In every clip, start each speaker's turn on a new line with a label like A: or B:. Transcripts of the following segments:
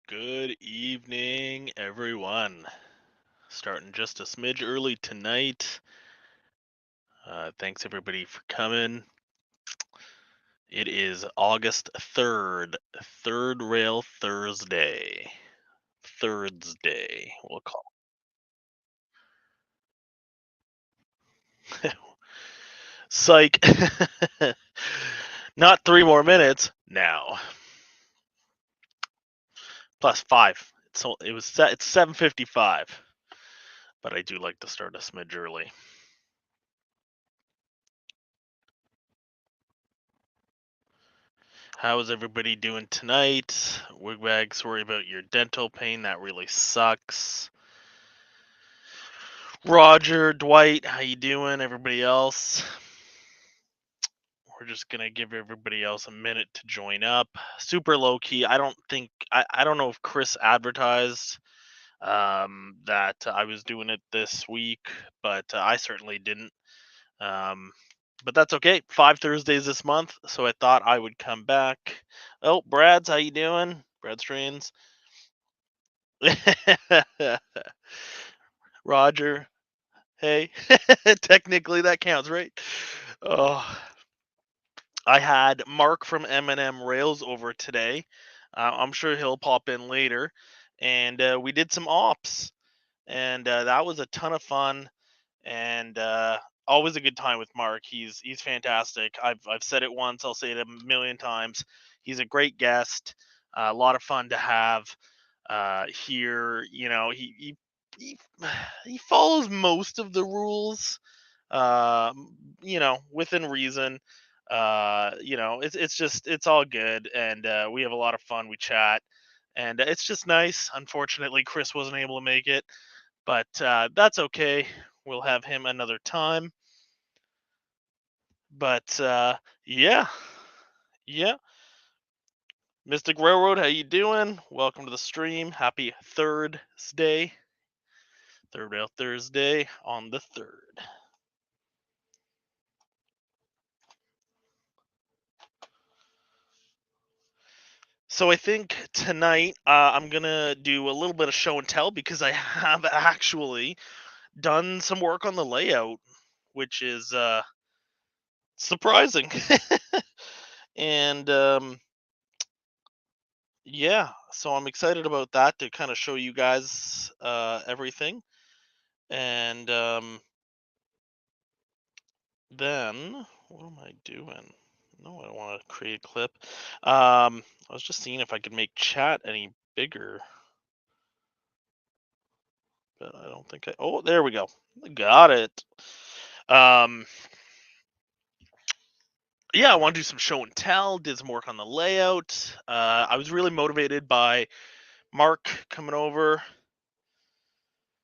A: Good evening, everyone. Starting just a smidge early tonight. Thanks everybody for coming. It is August 3rd, Third Rail Thursday. THIRDsday, we'll call it. Psych. Not 3 more minutes now. Plus 5. It's 7:55. But I do like to start a smidge early. How is everybody doing tonight? Wigbag, sorry about your dental pain. That really sucks. Roger, Dwight, how you doing? Everybody else? We're just gonna give everybody else a minute to join up. Super low key. I don't know if Chris advertised that I was doing it this week, but I certainly didn't. Um, but that's okay. 5 Thursdays this month, so I thought I would come back. Oh, Brad's, how you doing? Brad Strains. Roger, hey. Technically that counts, right? Oh, I had Mark from M&M Rails over today. I'm sure he'll pop in later, and we did some ops, and that was a ton of fun. And always a good time with Mark. He's fantastic. I've said it once. I'll say it a million times. He's a great guest. A lot of fun to have here. He he follows most of the rules. Uh, within reason. It's all good, and we have a lot of fun. We chat, and it's just nice. Unfortunately, Chris wasn't able to make it, but that's okay. We'll have him another time. But yeah, yeah. Mystic Railroad, how you doing? Welcome to the stream. Happy Thursday, Third Rail Thursday on the 3rd. So I think tonight I'm gonna do a little bit of show and tell because I have actually done some work on the layout, which is surprising. And yeah, so I'm excited about that to kind of show you guys everything. And then what am I doing? No, I don't want to create a clip. I was just seeing if I could make chat any bigger, but I don't think I. Oh, there we go. Got it. Um, yeah, I want to do some show and tell. Did some work on the layout. I was really motivated by Mark coming over,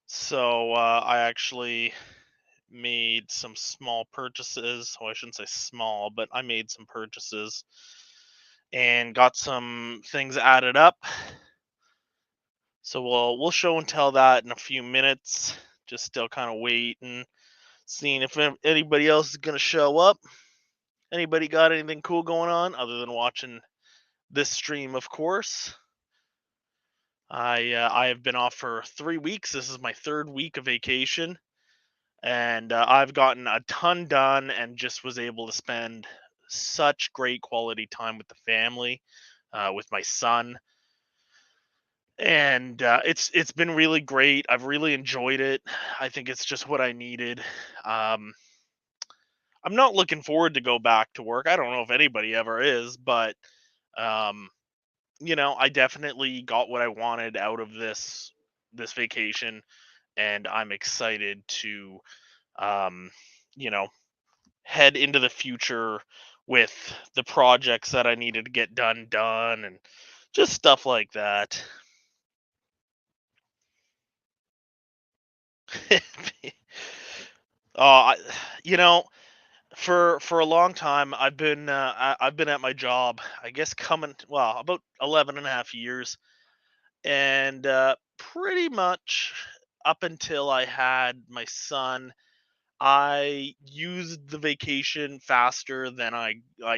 A: so I actually made some small purchases. Well, I shouldn't say small, but I made some purchases and got some things added up. So we'll show and tell that in a few minutes. Just still kind of waiting, seeing if anybody else is gonna show up. Anybody got anything cool going on other than watching this stream, of course. I have been off for 3 weeks. This is my third week of vacation, and I've gotten a ton done and just was able to spend such great quality time with the family, with my son, and it's been really great. I've really enjoyed it. I think it's just what I needed. Um, I'm not looking forward to go back to work. I don't know if anybody ever is, but um, I definitely got what I wanted out of this vacation, and I'm excited to um, you know head into the future with the projects that I needed to get done and just stuff like that. I, you know, for a long time I've been at my job. I guess coming well about 11 and a half years, and pretty much up until I had my son, I used the vacation faster than I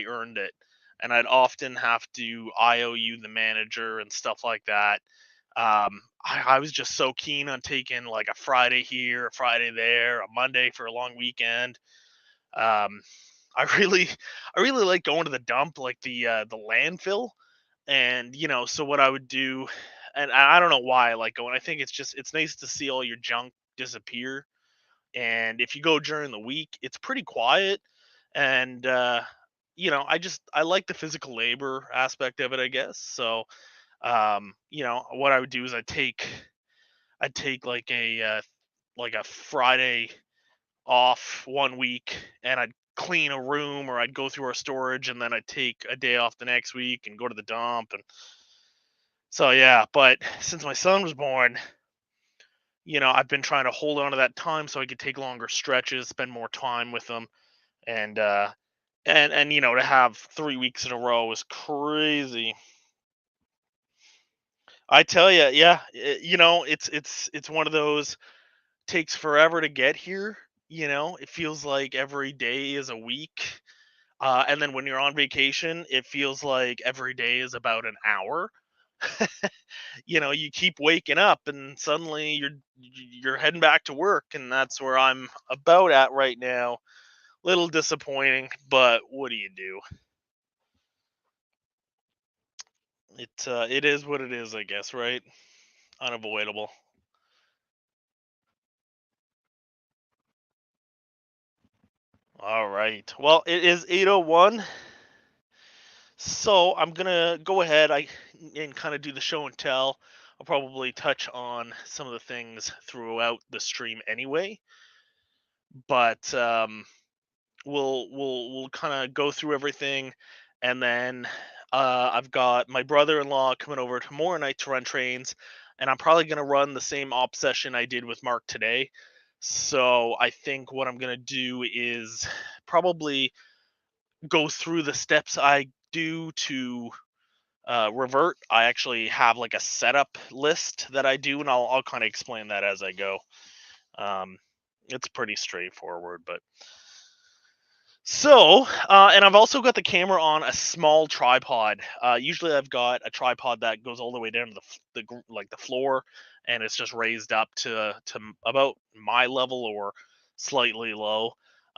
A: earned it. and I'd often have to IOU the manager and stuff like that. I was just so keen on taking like a Friday here, a Friday there, a Monday for a long weekend. Um, I really, I really like going to the dump, like the landfill, and so what I would do, and I don't know why I like going. I think it's nice to see all your junk disappear, and if you go during the week, it's pretty quiet, and I like the physical labor aspect of it, I guess. So what I would do is I'd take like a Friday off one week, and I'd clean a room, or I'd go through our storage, and then I'd take a day off the next week and go to the dump. And so yeah, but since my son was born, I've been trying to hold on to that time so I could take longer stretches, spend more time with him, and to have 3 weeks in a row is crazy. I tell you, yeah, it's one of those, takes forever to get here. It feels like every day is a week. And then when you're on vacation, it feels like every day is about an hour. You keep waking up, and suddenly you're heading back to work, and that's where I'm about at right now. Little disappointing, but what do you do? It is what it is, I guess, right? Unavoidable. All right. Well, it is 8:01. So I'm gonna go ahead and kind of do the show and tell. I'll probably touch on some of the things throughout the stream anyway, but we'll kind of go through everything, and then I've got my brother-in-law coming over tomorrow night to run trains, and I'm probably gonna run the same op session I did with Mark today. So I think what I'm gonna do is probably go through the steps I do to revert. I actually have like a setup list that I do, and I'll kind of explain that as I go. Um, it's pretty straightforward, but and I've also got the camera on a small tripod. Usually, I've got a tripod that goes all the way down to like the floor, and it's just raised up to about my level or slightly low.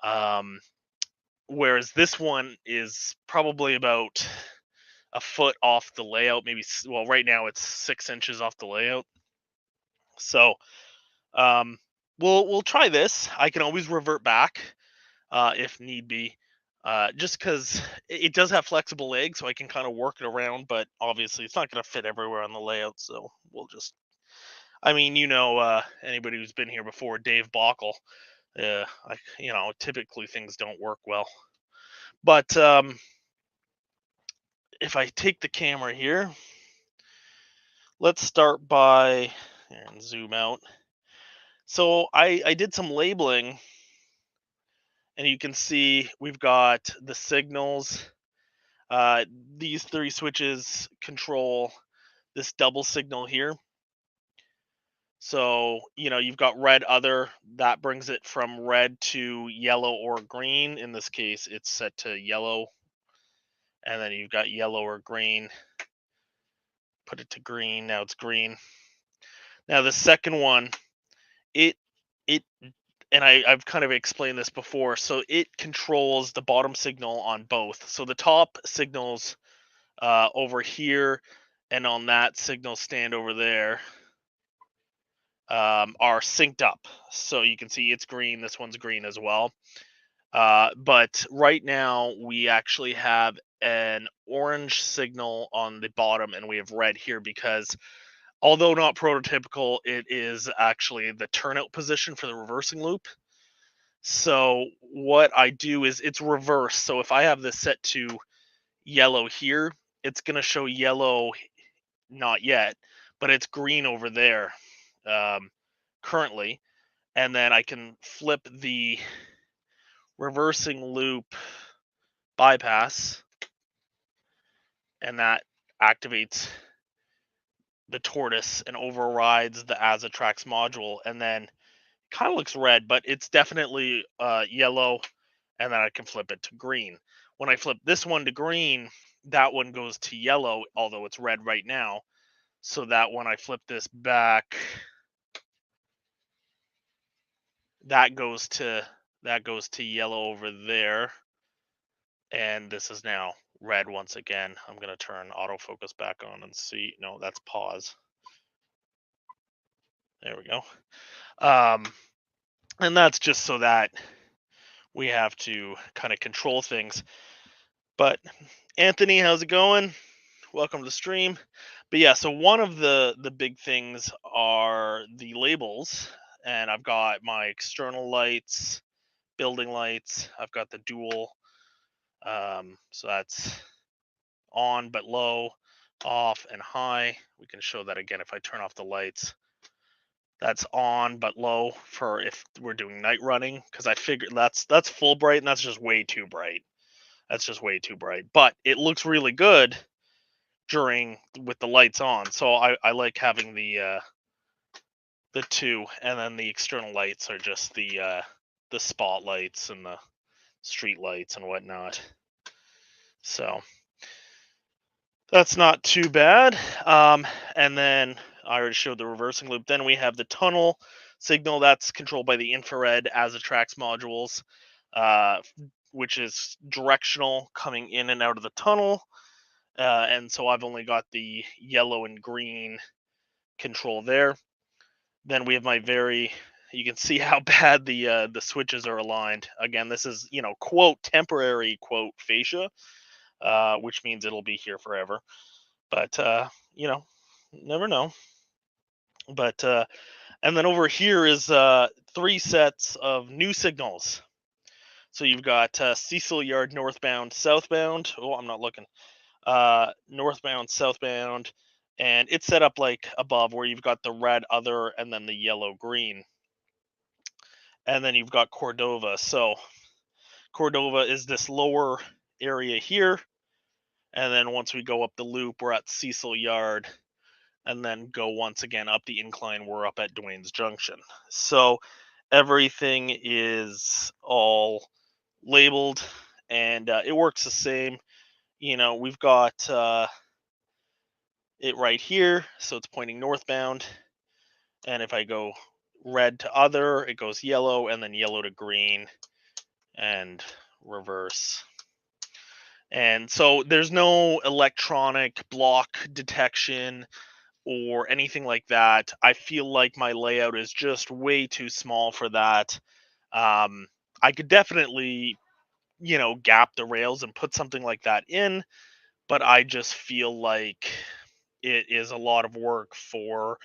A: Um, Whereas this one is probably about a foot off the layout, maybe. Well, right now it's 6 inches off the layout. So um, we'll try this. I can always revert back if need be. Just because it does have flexible legs, so I can kind of work it around. But obviously, it's not going to fit everywhere on the layout. So we'll just. I mean, anybody who's been here before, Dave Bockel. Typically things don't work well. But if I take the camera here, let's start by and zoom out. So I did some labeling, and you can see we've got the signals. Uh, these three switches control this double signal here. So you've got red other, that brings it from red to yellow or green. In this case, it's set to yellow, and then you've got yellow or green. Put it to green. Now it's green. Now the second one, it it and I've kind of explained this before. So it controls the bottom signal on both. So the top signals over here, and on that signal stand over there, are synced up. So you can see it's green. This one's green as well. But right now we actually have an orange signal on the bottom, and we have red here because, although not prototypical, it is actually the turnout position for the reversing loop. So what I do is it's reverse. So if I have this set to yellow here, it's going to show yellow, not yet, but it's green over there um, currently. And then I can flip the reversing loop bypass, and that activates the tortoise and overrides the Azatrax module. And then kind of looks red, but it's definitely yellow, and then I can flip it to green. When I flip this one to green, that one goes to yellow, although it's red right now. So that when I flip this back, that goes to yellow over there, and this is now red once again. I'm gonna turn autofocus back on and see. No, that's pause. There we go. Um, and that's just so that we have to kind of control things. But Anthony, how's it going? Welcome to the stream. But yeah, so one of the big things are the labels, and I've got my external lights, building lights. I've got the dual, so that's on but low, off and high. We can show that again if I turn off the lights. That's on but low for if we're doing night running, because I figured that's full bright and that's just way too bright. That's just way too bright. But it looks really good during with the lights on. So I like having the two, and then the external lights are just the spotlights and the street lights and whatnot. So that's not too bad. And then I already showed the reversing loop. Then we have the tunnel signal that's controlled by the infrared as attracts modules, uh, which is directional coming in and out of the tunnel. And so I've only got the yellow and green control there. Then we have my you can see how bad the switches are aligned. Again, this is, quote temporary quote fascia, which means it'll be here forever. But never know. But and then over here is three sets of new signals. So you've got Cecil Yard northbound, southbound. Oh, I'm not looking. Northbound, southbound, and it's set up like above where you've got the red other and then the yellow green. And then you've got Cordova. So Cordova is this lower area here. And then once we go up the loop, we're at Cecil Yard. And then go once again up the incline, we're up at Dwayne's Junction. So everything is all labeled and it works the same. We've got it right here. So it's pointing northbound. And if I go red to other, it goes yellow and then yellow to green and reverse. And so there's no electronic block detection or anything like that. I feel like my layout is just way too small for that. I could definitely, gap the rails and put something like that in, but I just feel like it is a lot of work for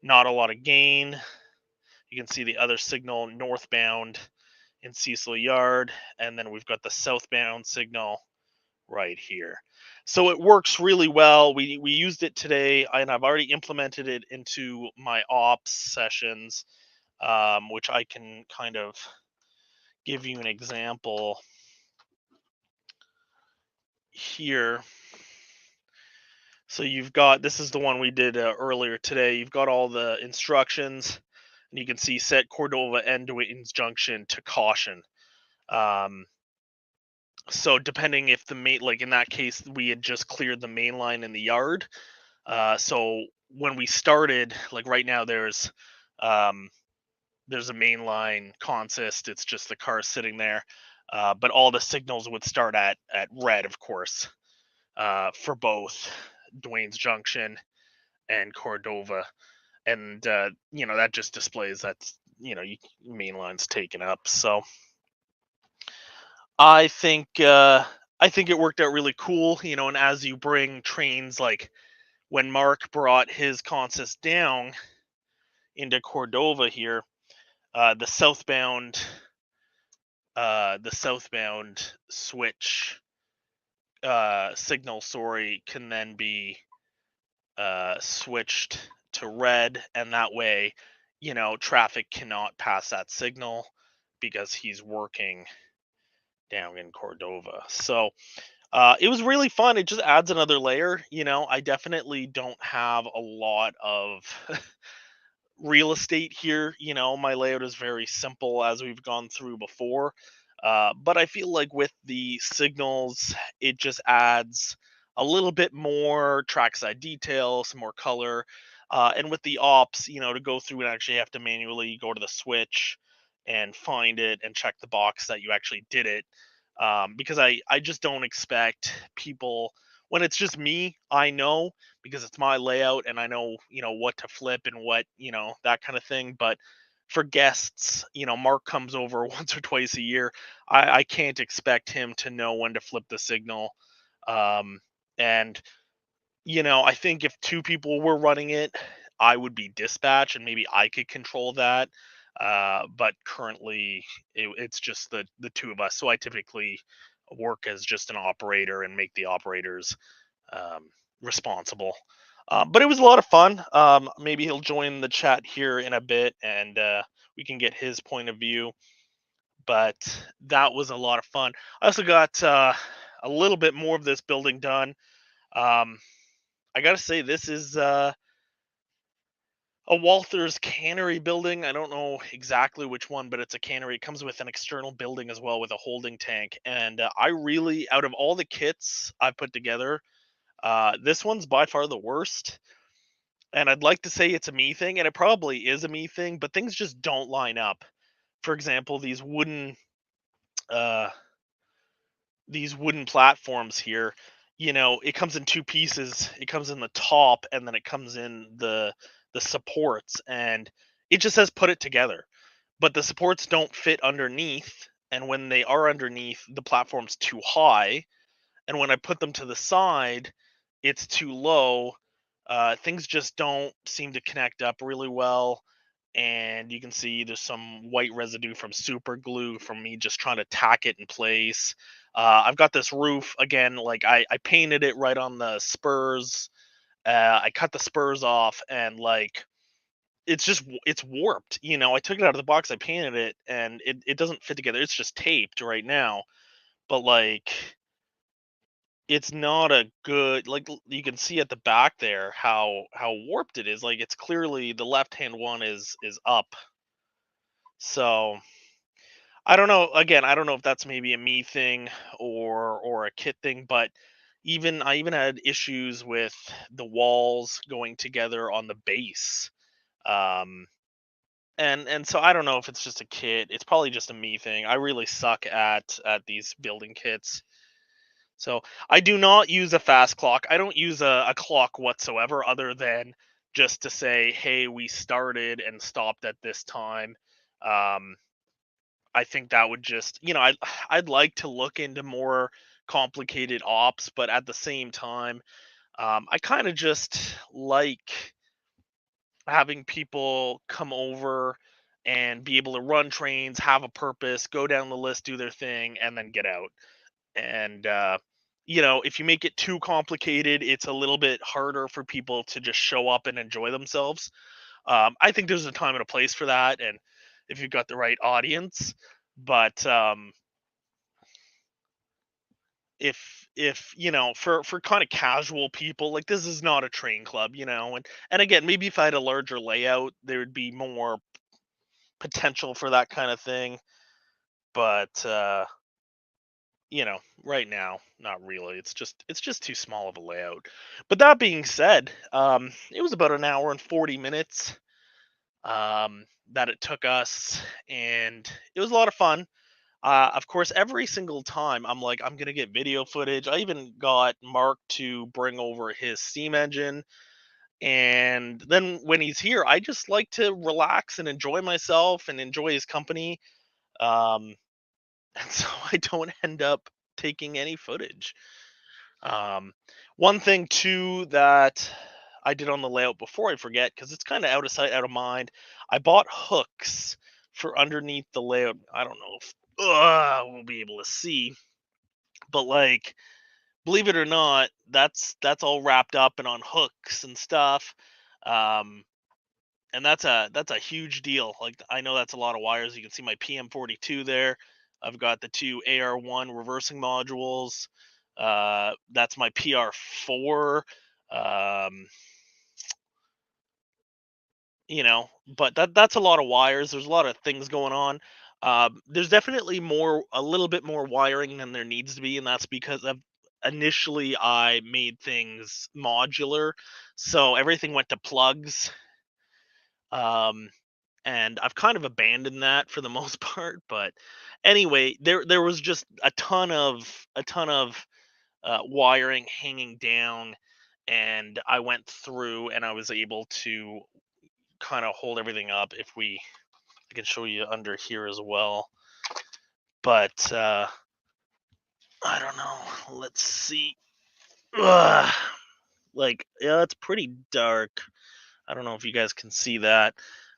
A: not a lot of gain. You can see the other signal northbound in Cecil Yard, and then we've got the southbound signal right here. So it works really well. We used it today, and I've already implemented it into my ops sessions, which I can kind of give you an example here. So you've got, this is the one we did earlier today. You've got all the instructions, and you can see set Cordova and Dwayne's Junction to caution. So depending if the main, like in that case, we had just cleared the main line in the yard. So when we started, like right now, there's a mainline consist. It's just the car sitting there, but all the signals would start at red, of course, for both Dwayne's Junction and Cordova, and that just displays that mainline's taken up. So I think it worked out really cool, and as you bring trains, like when Mark brought his consist down into Cordova here, the southbound switch signal, sorry, can then be switched to red, and that way, traffic cannot pass that signal because he's working down in Cordova. So it was really fun. It just adds another layer. I definitely don't have a lot of real estate here. My layout is very simple, as we've gone through before. But I feel like with the signals, it just adds a little bit more trackside detail, some more color. And with the ops, to go through and actually have to manually go to the switch and find it and check the box that you actually did it. Because I just don't expect people, when it's just me, I know because it's my layout and I know, what to flip and what, that kind of thing. But for guests, Mark comes over once or twice a year. I can't expect him to know when to flip the signal. And I think if two people were running it, I would be dispatch and maybe I could control that. But currently, it's just the two of us. So I typically work as just an operator and make the operators um, responsible. But it was a lot of fun. Maybe he'll join the chat here in a bit, and we can get his point of view. But that was a lot of fun. I also got a little bit more of this building done. Um, I gotta say, this is a Walther's cannery building. I don't know exactly which one, but it's a cannery. It comes with an external building as well with a holding tank. And I really, out of all the kits I've put together, this one's by far the worst. And I'd like to say it's a me thing, and it probably is a me thing, but things just don't line up. For example, uh, these wooden platforms here, it comes in two pieces. It comes in the top and then it comes in the supports, and it just says put it together. But the supports don't fit underneath, and when they are underneath, the platform's too high, and when I put them to the side, it's too low. Things just don't seem to connect up really well, and you can see there's some white residue from super glue from me just trying to tack it in place. I've got this roof again, like I painted it right on the spurs. I cut the spurs off, and like it's warped. I took it out of the box, I painted it, and it doesn't fit together. It's just taped right now, but like it's not a good, like you can see at the back there how warped it is. Like it's clearly the left hand one is up. So I don't know. Again, I don't know if that's maybe a me thing or a kit thing, but I even had issues with the walls going together on the base. Um and so I don't know if it's just a kit. It's probably just a me thing. I really suck at these building kits. So I do not use a fast clock. I don't use a clock whatsoever, other than just to say, hey, we started and stopped at this time. Um, I think that would just, I'd like to look into more complicated ops, but at the same time, I kind of just like having people come over and be able to run trains, have a purpose, go down the list, do their thing, and then get out. And if you make it too complicated, it's a little bit harder for people to just show up and enjoy themselves. I think there's a time and a place for that, and if you've got the right audience. But if for kind of casual people, like this is not a train club, and again, maybe if I had a larger layout, there would be more potential for that kind of thing. But right now, not really. It's just too small of a layout. But that being said, it was about an hour and 40 minutes that it took us, and it was a lot of fun. Of course, every single time I'm like, I'm gonna get video footage. I even got Mark to bring over his steam engine, and then when he's here, I just like to relax and enjoy myself and enjoy his company. Um, and so I don't end up taking any footage. Um, One thing too that I did on the layout before I forget, because it's kind of out of sight, out of mind. I bought hooks for underneath the layout. I don't know if we'll be able to see, but like, believe it or not, that's all wrapped up and on hooks and stuff. Um, and that's a huge deal. Like I know that's a lot of wires. You can see my PM42 there. I've got the two AR1 reversing modules. That's my PR4. Um, but that's a lot of wires. There's a lot of things going on. There's definitely a little bit more wiring than there needs to be, and that's because initially I made things modular, so everything went to plugs. Um, and I've kind of abandoned that for the most part. But anyway, there was just a ton of wiring hanging down, and I went through and I was able to kind of hold everything up. I can show you under here as well. But I don't know. Let's see. Ugh. Like, yeah, it's pretty dark. I don't know if you guys can see that.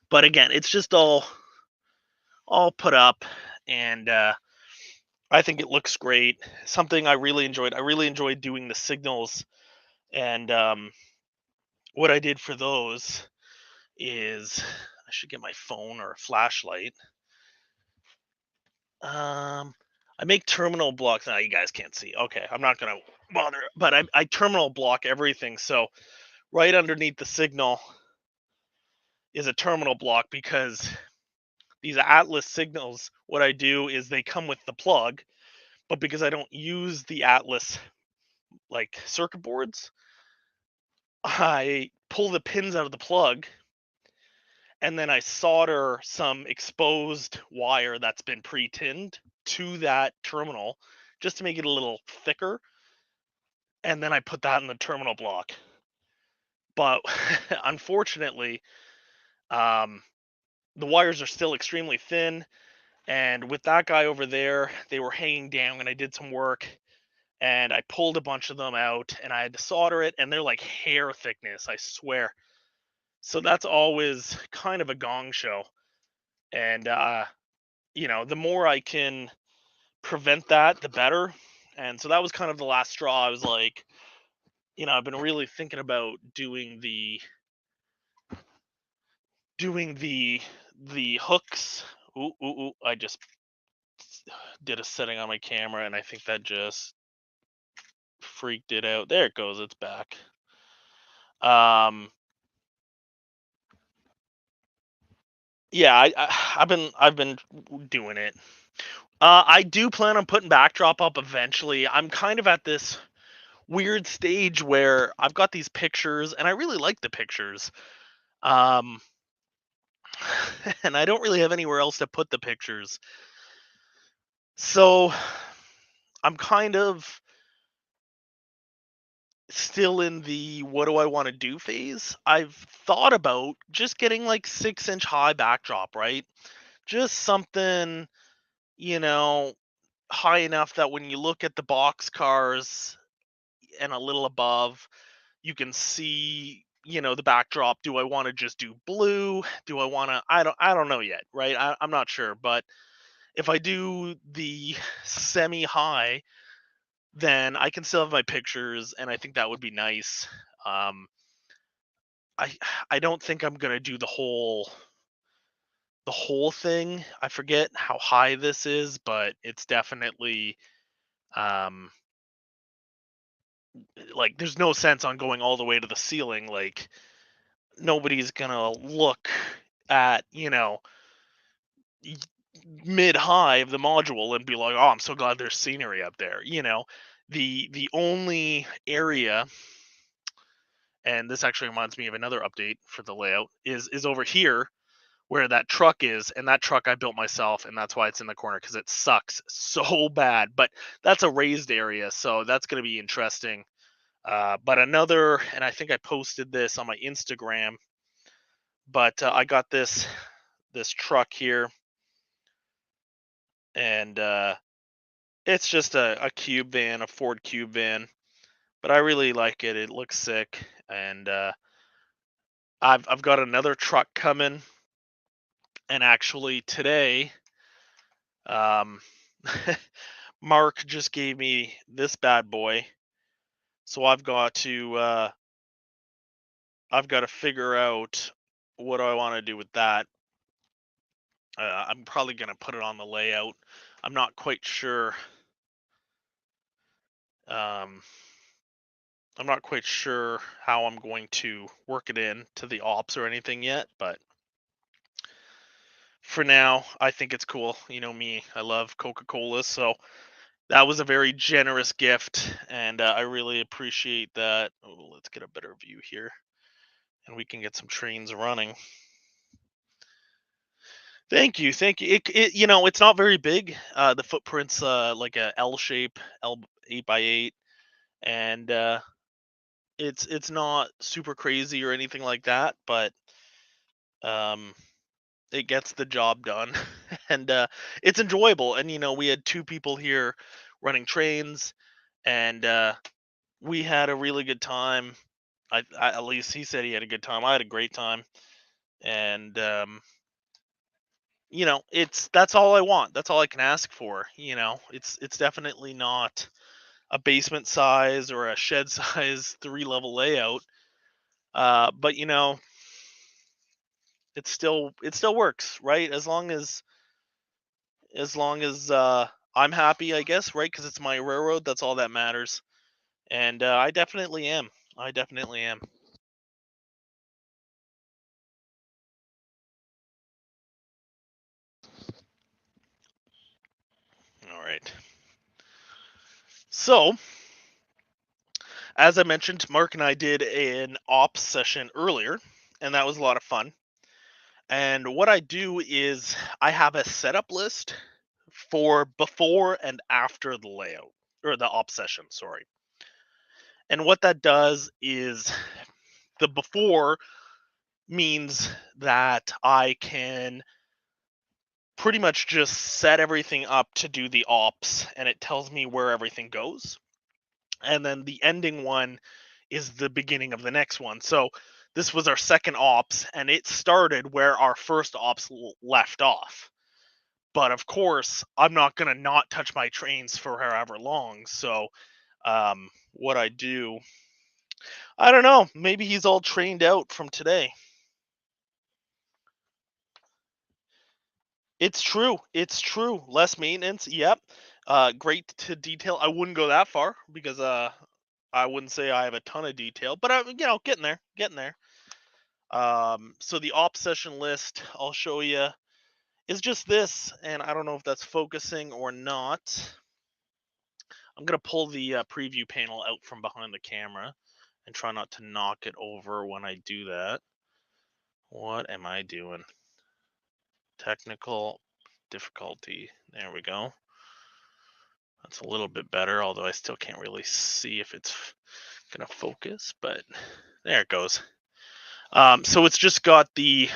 A: But again, it's just all put up, and I think it looks great. Something I really enjoyed. I really enjoyed doing the signals, and what I did for those is I should get my phone or a flashlight. Um, I make terminal blocks. Now you guys can't see. Okay, I'm not gonna bother, but I terminal block everything. So right underneath the signal is a terminal block because these Atlas signals, what I do is they come with the plug, but because I don't use the Atlas like circuit boards, I pull the pins out of the plug and then I solder some exposed wire that's been pre-tinned to that terminal just to make it a little thicker, and then I put that in the terminal block. But unfortunately, um, the wires are still extremely thin, and with that guy over there, they were hanging down, and I did some work, and I pulled a bunch of them out, and I had to solder it, and they're like hair thickness, I swear. So that's always kind of a gong show, and the more I can prevent that, the better. And so that was kind of the last straw. I was like, I've been really thinking about doing the hooks. Ooh, ooh, ooh. I just did a setting on my camera and I think that just freaked it out. There it goes, it's back. Um yeah, I've been doing it. I do plan on putting backdrop up eventually. I'm kind of at this weird stage where I've got these pictures and I really like the pictures. Um and I don't really have anywhere else to put the pictures. So I'm kind of still in the what do I want to do phase. I've thought about just getting like 6-inch high backdrop, right? Just something, you know, high enough that when you look at the box cars and a little above, you can see, the backdrop. Do I want to just do blue? Do I want to I don't know yet, right? I'm not sure, but if I do the semi high, then I can still have my pictures, and I think that would be nice. Um, I I don't think I'm gonna do the whole thing. I forget how high this is, but it's definitely um like there's no sense on going all the way to the ceiling. Like nobody's gonna look at mid high of the module and be like, oh, I'm so glad there's scenery up there. The only area, and this actually reminds me of another update for the layout, is over here where that truck is, and that truck I built myself, and that's why it's in the corner because it sucks so bad. But that's a raised area, so that's going to be interesting. But another, and I think I posted this on my Instagram, but I got this truck here, and it's just a cube van, a Ford cube van, but I really like it. It looks sick, and I've got another truck coming, and actually today, um, Mark just gave me this bad boy, so I've got to figure out what do I want to do with that. I'm probably gonna put it on the layout. I'm not quite sure. Um, I'm not quite sure how I'm going to work it in to the ops or anything yet, but for now, I think it's cool. You know me, I love Coca-Cola, so That was a very generous gift, and I really appreciate that. Oh, let's get a better view here, and we can get some trains running. Thank you, thank you. It's not very big. The footprint's like a L shape, L 8 by 8, and it's not super crazy or anything like that, but um, it gets the job done, and it's enjoyable. And we had two people here running trains, and we had a really good time. At least he said he had a good time. I had a great time, and it's that's all I want. That's all I can ask for. It's definitely not a basement size or a shed size 3 level layout. But it still works, right? As long as I'm happy, I guess, right? Because it's my railroad. That's all that matters. And I definitely am. I definitely am. All right. So, as I mentioned, Mark and I did an ops session earlier, and that was a lot of fun. And what I do is I have a setup list for before and after the layout or the op session, sorry. And what that does is the before means that I can pretty much just set everything up to do the ops and it tells me where everything goes. And then the ending one is the beginning of the next one. So this was our second ops and it started where our first ops left off. But of course, I'm not going to not touch my trains for however long. So what I do, I don't know, maybe he's all trained out from today. It's true. It's true. Less maintenance. Yep. Great to detail. I wouldn't go that far because I wouldn't say I have a ton of detail, but I'm getting there, getting there. So the op session list I'll show you is just this, and I don't know if that's focusing or not. I'm gonna pull the preview panel out from behind the camera and try not to knock it over when I do that. What am I doing? Technical difficulty. There we go. That's a little bit better, although I still can't really see if it's gonna focus, but there it goes. So it's just got the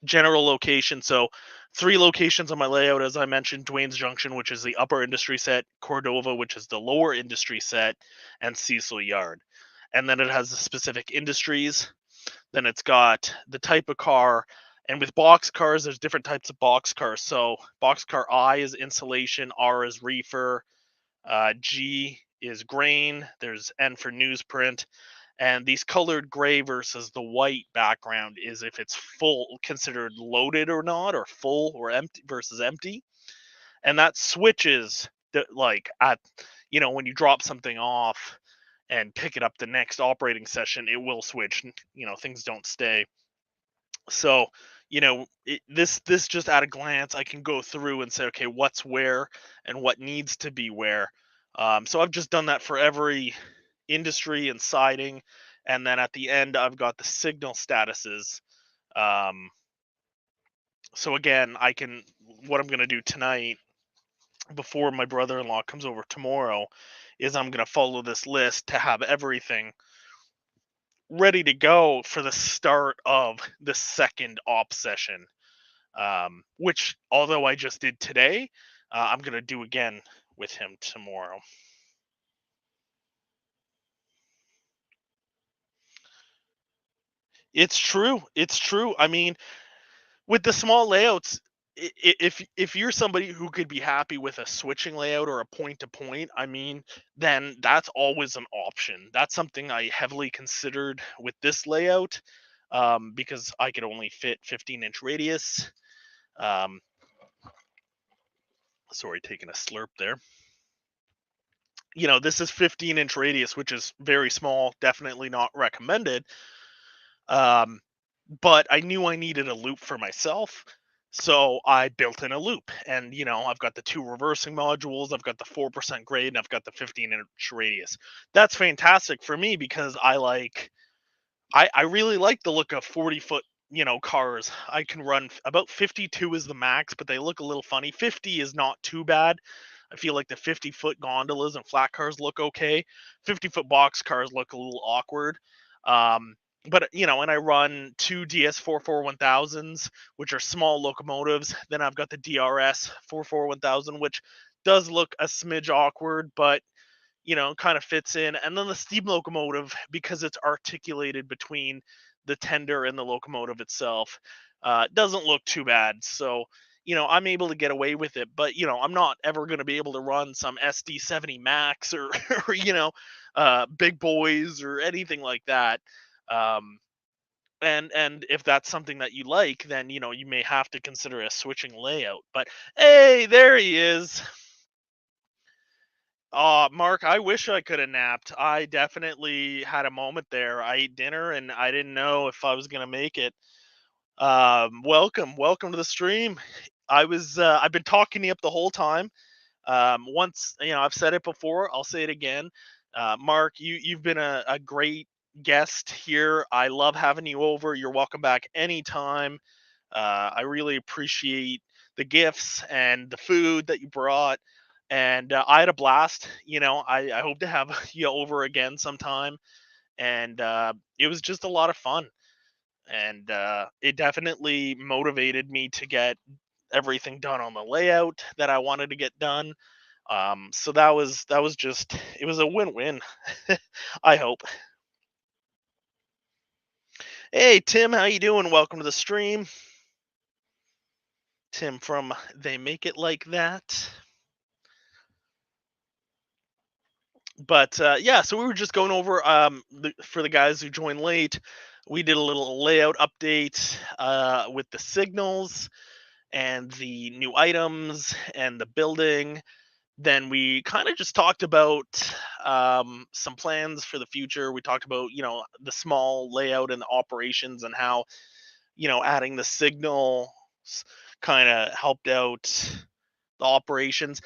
A: general location. So 3 locations on my layout, as I mentioned: Dwayne's Junction, which is the upper industry set; Cordova, which is the lower industry set; and Cecil Yard. And then it has the specific industries. Then it's got the type of car. And with box cars, there's different types of box cars. So boxcar I is insulation, R is reefer, G is grain, there's N for newsprint, and these colored gray versus the white background is if it's full, considered loaded or not, or full or empty versus empty. And that switches like at when you drop something off and pick it up the next operating session, it will switch. Things don't stay. So this just at a glance I can go through and say, okay, what's where and what needs to be where. So I've just done that for every industry and siding, and then at the end I've got the signal statuses. um, so again, I can what I'm going to do tonight before my brother-in-law comes over tomorrow is I'm going to follow this list to have everything ready to go for the start of the second op session, which although I just did today, I'm going to do again with him tomorrow. It's true. It's true. I mean, with the small layouts, if you're somebody who could be happy with a switching layout or a point to point, I mean, then that's always an option. That's something I heavily considered with this layout, because I could only fit 15-inch radius. Um, Sorry, taking a slurp there. This is 15-inch radius, which is very small, definitely not recommended. Um, but I knew I needed a loop for myself. So I built in a loop, and I've got the two reversing modules, I've got the 4% grade, and I've got the 15-inch radius. That's fantastic for me because I really like the look of 40-foot, cars. I can run about 52 is the max, but they look a little funny. 50 is not too bad. I feel like the 50-foot gondolas and flat cars look okay. 50-foot box cars look a little awkward. Um, but and I run two DS441,000s, which are small locomotives. Then I've got the DRS 441,000, which does look a smidge awkward, but kind of fits in. And then the steam locomotive, because it's articulated between the tender and the locomotive itself, doesn't look too bad. So, I'm able to get away with it. But, I'm not ever going to be able to run some SD70 Max or, or big boys or anything like that. Um, and if that's something that you like, then you may have to consider a switching layout. But hey, there he is. Mark, I wish I could have napped. I definitely had a moment there. I ate dinner and I didn't know if I was gonna make it. Welcome to the stream. I've been talking you up the whole time. Once I've said it before, I'll say it again. Mark, you've been a great guest here. I love having you over. You're welcome back anytime. I really appreciate the gifts and the food that you brought. And I had a blast. I hope to have you over again sometime. And it was just a lot of fun. And it definitely motivated me to get everything done on the layout that I wanted to get done. So that was just it was a win-win. I hope. Hey Tim, how you doing? Welcome to the stream. Tim from They Make It Like That. But yeah, so we were just going over for the guys who joined late. We did a little layout update with the signals and the new items and the building. Then we kind of just talked about some plans for the future. We talked about the small layout and the operations and how adding the signals kind of helped out the operations.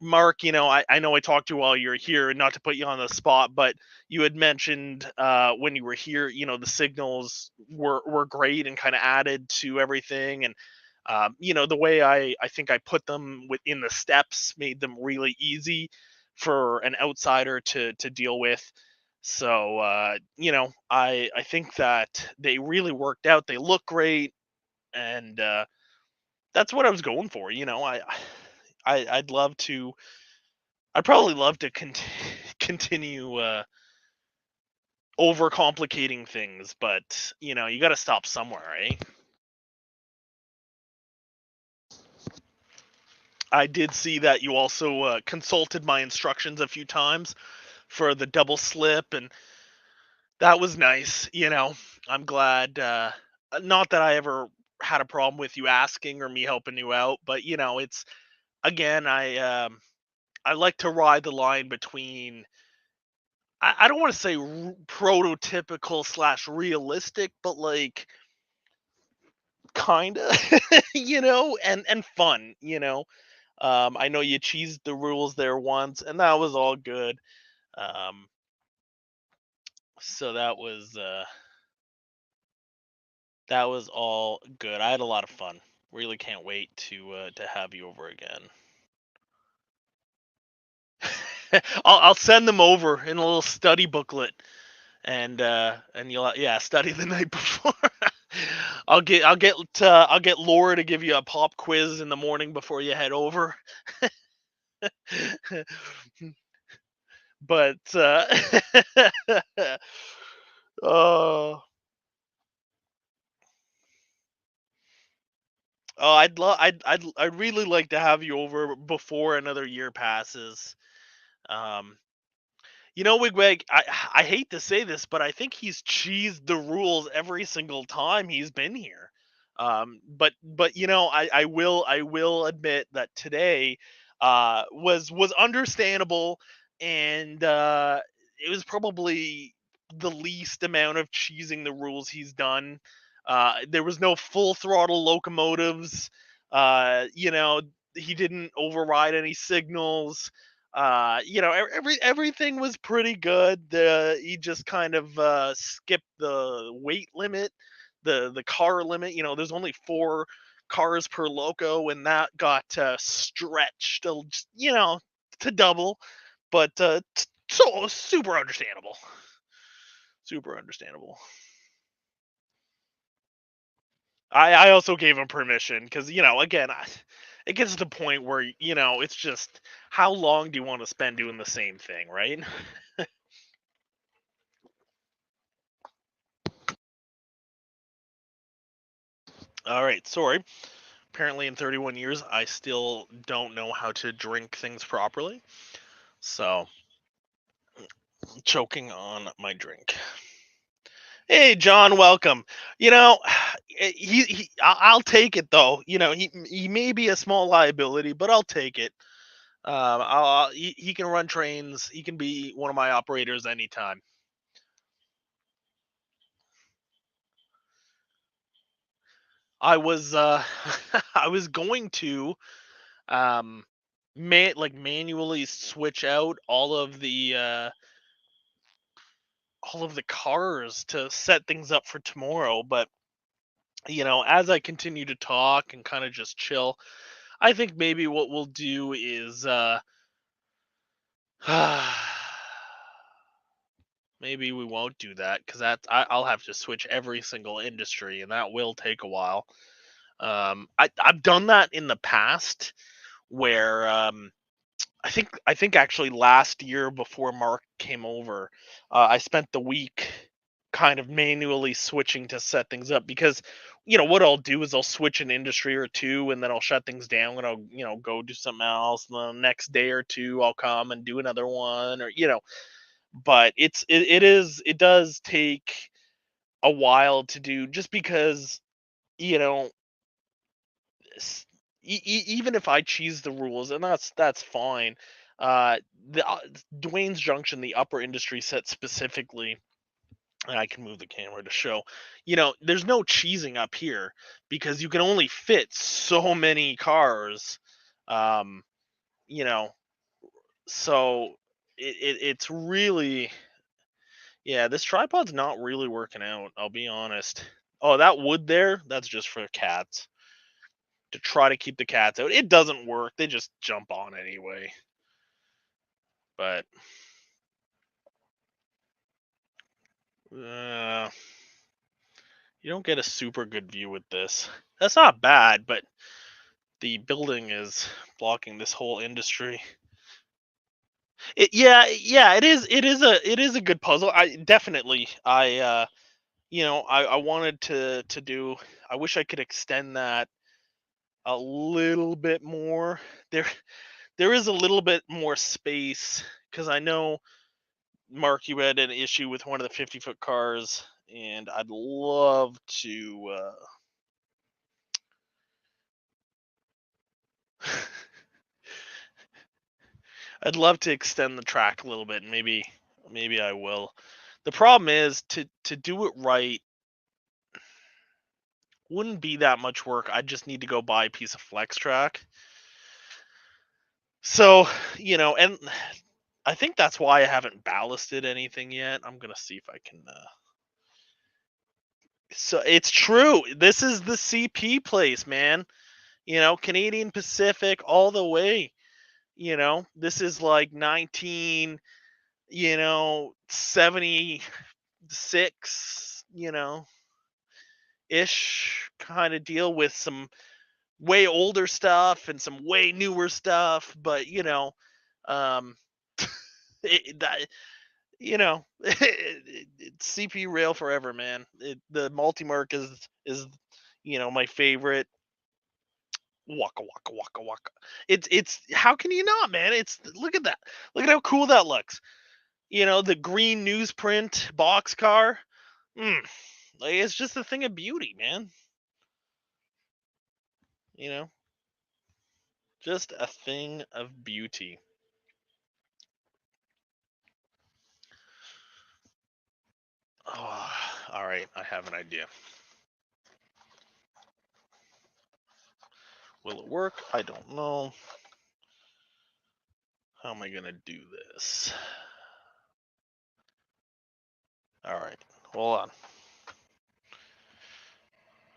A: Mark, I know I talked to you while you're here, and not to put you on the spot, but you had mentioned when you were here, the signals were great and kind of added to everything, and the way I think I put them within the steps made them really easy for an outsider to deal with. So I think that they really worked out. They look great, and that's what I was going for. I'd love to. I'd probably love to continue overcomplicating things, but you got to stop somewhere, right? I did see that you also consulted my instructions a few times for the double slip, and that was nice. I'm glad. Not that I ever had a problem with you asking or me helping you out, but it's again, I like to ride the line between I don't want to say prototypical slash realistic, but like kind of, and fun. I know you cheesed the rules there once, and that was all good. Um, so that was all good. I had a lot of fun. Really can't wait to have you over again. I'll send them over in a little study booklet, and you'll study the night before. I'll get Laura to give you a pop quiz in the morning before you head over. But oh, I'd really like to have you over before another year passes. Um, Wigwag, I hate to say this, but I think he's cheesed the rules every single time he's been here. But I will admit that today was understandable, and it was probably the least amount of cheesing the rules he's done. There was no full throttle locomotives. You know, he didn't override any signals. You know, everything was pretty good. He just kind of skipped the weight limit, the car limit. You know, there's only 4 cars per loco, and that got stretched, you know, to double. But so super understandable, super understandable. I also gave him permission because, you know, again, it gets to the point where, you know, it's just how long do you want to spend doing the same thing, right? All right, sorry. Apparently, in 31 years, I still don't know how to drink things properly. So, choking on my drink. Hey, John, welcome. You know, I'll take it though. You know, he may be a small liability, but I'll take it. He can run trains. He can be one of my operators anytime. I was I was going to um manually switch out all of the cars to set things up for tomorrow, but you know, as I continue to talk and kind of just chill, I think maybe what we'll do is maybe we won't do that because I'll have to switch every single industry and that will take a while. I've done that in the past where I think actually last year before Mark came over, I spent the week kind of manually switching to set things up because you know what I'll do is I'll switch an industry or two and then I'll shut things down and I'll, you know, go do something else and the next day or two I'll come and do another one or, you know, but it does take a while to do just because, you know, s- even if I cheese the rules, and that's fine. Uh, the Dwayne's Junction, the upper industry set specifically, and I can move the camera to show. You know, there's no cheesing up here because you can only fit so many cars. Um, you know, so it's really, yeah. This tripod's not really working out. I'll be honest. Oh, that wood there, that's just for cats to try to keep the cats out. It doesn't work. They just jump on anyway. But uh, you don't get a super good view with this. That's not bad, but the building is blocking this whole industry. Yeah, it is a good puzzle. I definitely you know, I wanted to do. I wish I could extend that a little bit more. There there is a little bit more space because I know Mark, you had an issue with one of the 50-foot cars, and I'd love to. I'd love to extend the track a little bit, and maybe I will. The problem is to do it right wouldn't be that much work. I just need to go buy a piece of flex track. So you know, and I think that's why I haven't ballasted anything yet. I'm gonna see if I can. So it's true. This is the CP place, man. You know, Canadian Pacific all the way. You know, this is like 19, you know, 76, you know, ish kind of deal with some way older stuff and some way newer stuff, but you know, um that, you know, it's CP rail forever, man. The multi-mark is you know, my favorite. Waka waka waka waka. It's how can you not, man? It's look at that. Look at how cool that looks. You know, the green newsprint box car. Mm, like it's just a thing of beauty, man. You know, just a thing of beauty. Oh, all right, I have an idea. Will it work? I don't know. How am I going to do this? All right, hold on.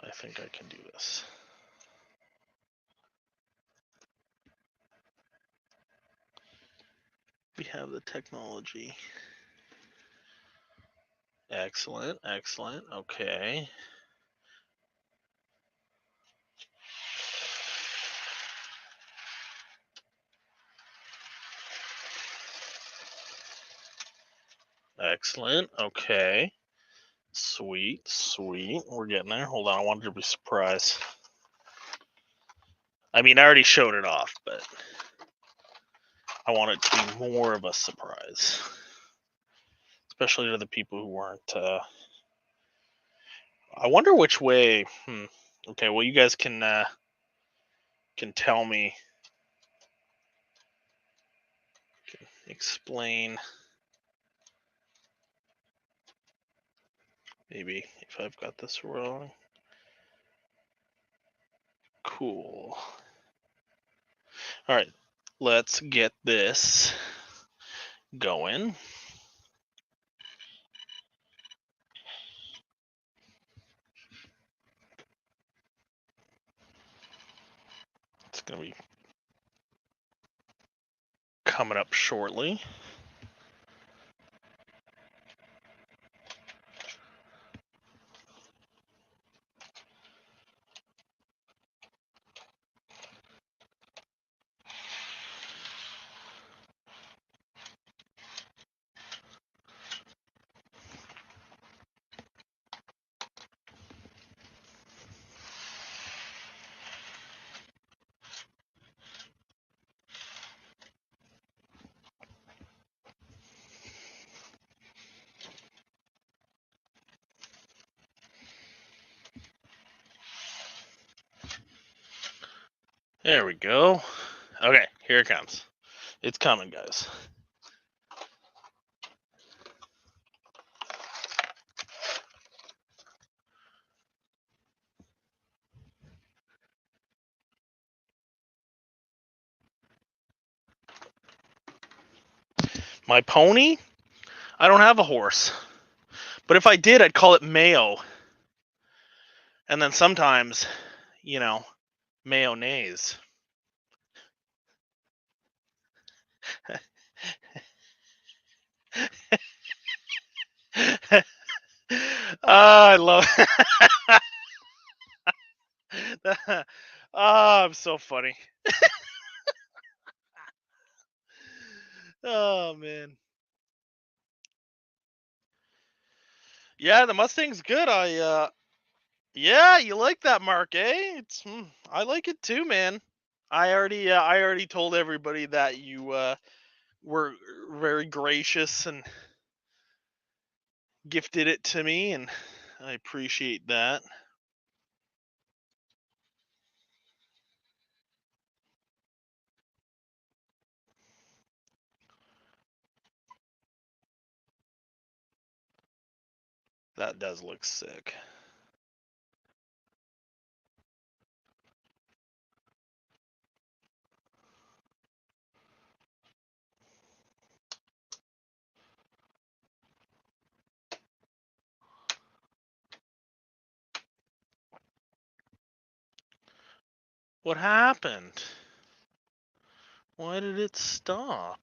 A: I think I can do this. We have the technology. Excellent, excellent. Okay. Excellent. Okay. Sweet, sweet. We're getting there. Hold on, I wanted to be surprised. I mean, I already showed it off, but I want it to be more of a surprise. Especially to the people who weren't. I wonder which way. Okay, well, you guys can tell me. Can explain. Maybe if I've got this wrong. Cool. All right, let's get this going. It's going to be coming up shortly. There we go. Okay, here it comes. It's coming, guys. My pony? I don't have a horse. But if I did, I'd call it Mayo. And then sometimes, mayonnaise. I love it. I'm so funny. Oh, man. Yeah, the Mustang's good. Yeah, you like that, Mark, eh? I like it too, man. I already told everybody that you were very gracious and gifted it to me, and I appreciate that. That does look sick. What happened? Why did it stop?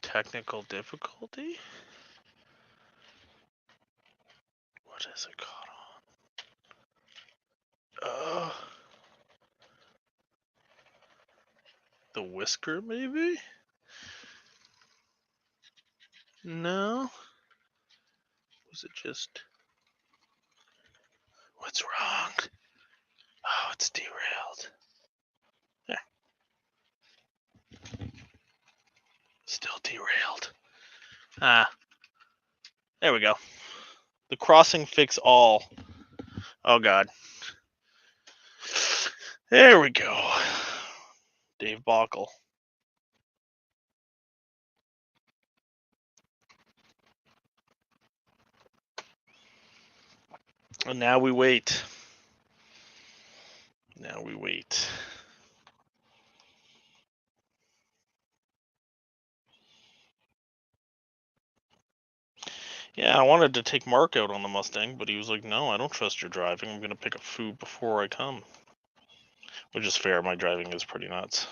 A: Technical difficulty? What is it caught on? The whisker, maybe? No? Was it just... What's wrong? Oh, it's derailed. Yeah. Still derailed. There we go. The crossing fix all. Oh, God. There we go. Dave Bockel. And now we wait. Now we wait. Yeah, I wanted to take Mark out on the Mustang, but he was like, "No, I don't trust your driving. I'm gonna pick up food before I come." Which is fair. My driving is pretty nuts.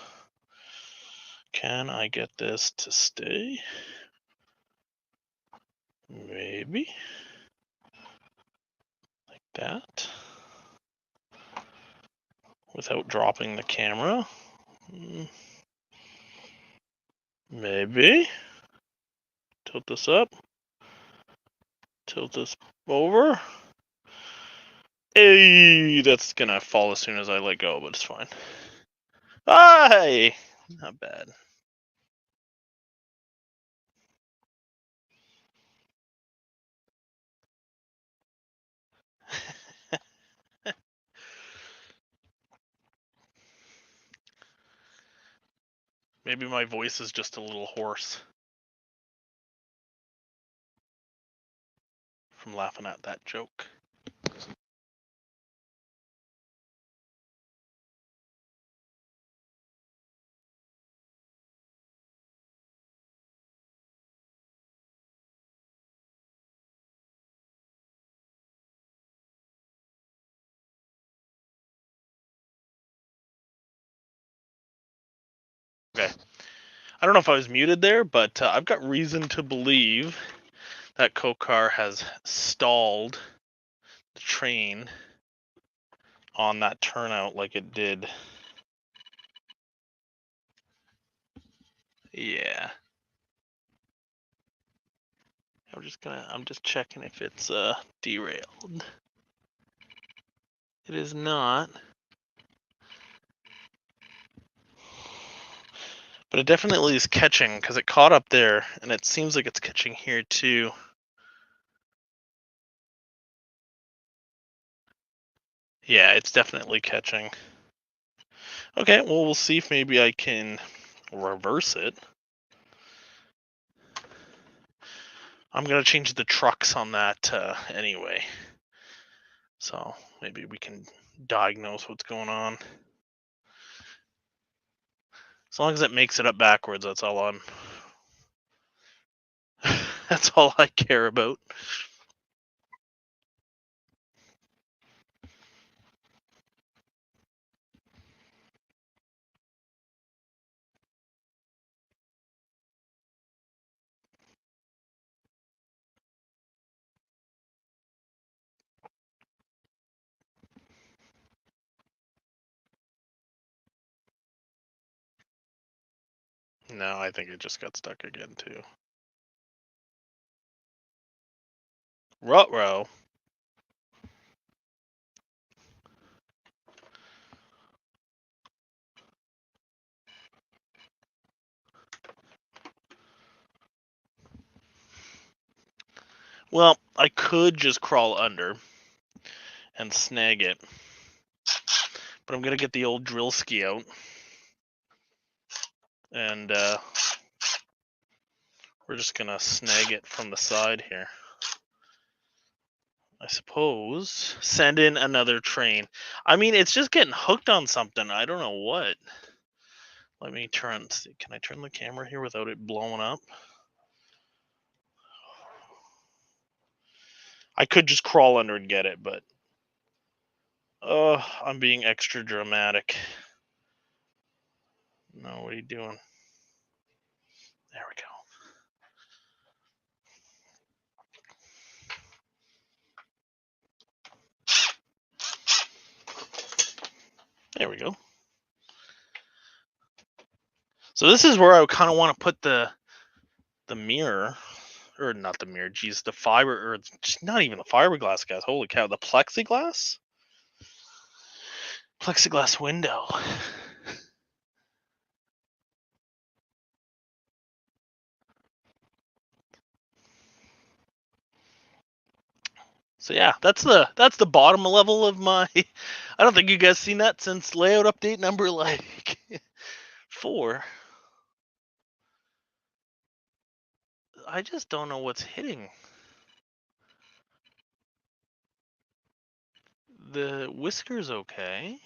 A: Can I get this to stay? Maybe. Like that. Without dropping the camera. Maybe. Tilt this up. Tilt this over. Hey, that's gonna fall as soon as I let go, but it's fine. Hi! Not bad. Maybe my voice is just a little hoarse from laughing at that joke. Okay. I don't know if I was muted there, but I've got reason to believe that Kokar has stalled the train on that turnout like it did. Yeah. I'm just checking if it's derailed. It is not. But it definitely is catching because it caught up there and it seems like it's catching here too. Yeah, it's definitely catching. Okay, well, we'll see if maybe I can reverse it. I'm going to change the trucks on that anyway. So maybe we can diagnose what's going on. As long as it makes it up backwards, that's all I'm. That's all I care about. No, I think it just got stuck again too. Ruh-roh. Well, I could just crawl under and snag it. But I'm going to get the old drill ski out. And we're just going to snag it from the side here. I suppose. Send in another train. I mean, it's just getting hooked on something. I don't know what. Let me turn. Can I turn the camera here without it blowing up? I could just crawl under and get it, but I'm being extra dramatic. No, what are you doing? There we go. There we go. So this is where I kind of want to put the mirror, or not the mirror. Geez, the fiber, or not even the fiberglass, guys. Holy cow, the plexiglass window. So yeah, that's the bottom level of my. I don't think you guys seen that since layout update number like 4. I just don't know what's hitting. The whisker's okay.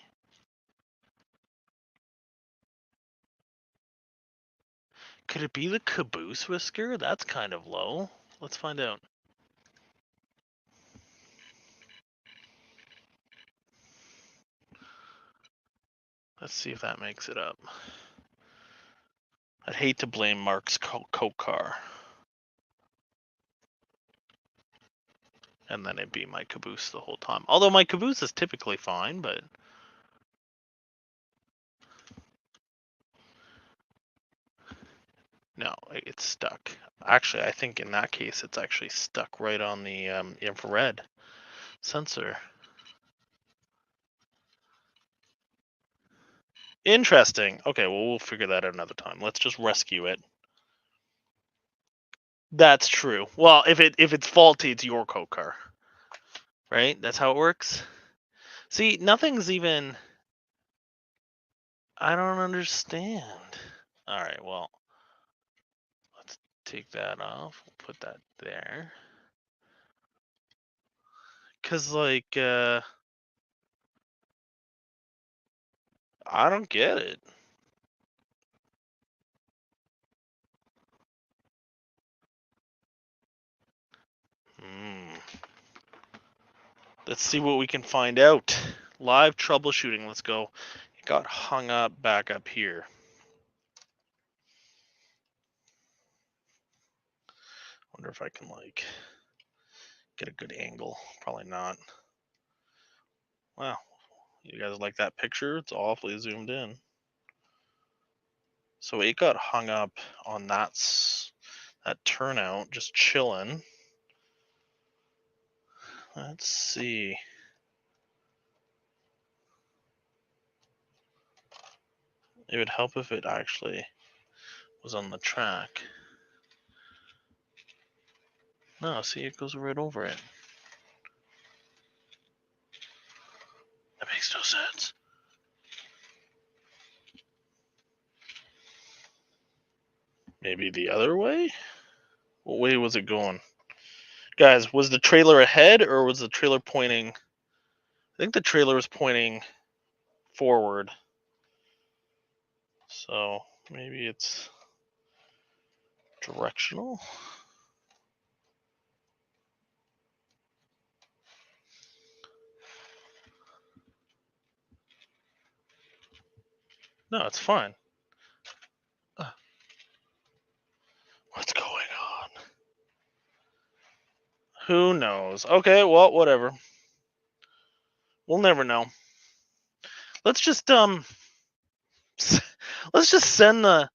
A: Could it be the caboose whisker? That's kind of low. Let's find out. Let's see if that makes it up. I'd hate to blame Mark's Coke car. And then it'd be my caboose the whole time. Although my caboose is typically fine, but... No, it's stuck. Actually, I think in that case, it's actually stuck right on the infrared sensor. Interesting. Okay, well, we'll figure that out another time. Let's just rescue it. That's true. Well, if it's faulty, it's your Coke car. Right? That's how it works? See, nothing's even... I don't understand. Alright, well... Let's take that off. We'll put that there. Because, like, I don't get it. Let's see what we can find out. Live troubleshooting. Let's go. It got hung up back up here. Wonder if I can, like, get a good angle. Probably not. Wow. You guys like that picture? It's awfully zoomed in. So it got hung up on that turnout, just chilling. Let's see. It would help if it actually was on the track. No, see, it goes right over it. That makes no sense. Maybe the other way? What way was it going? Guys, was the trailer ahead or was the trailer pointing? I think the trailer was pointing forward. So maybe it's directional. No, it's fine. What's going on? Who knows? Okay, well, whatever. We'll never know. Let's just let's just send the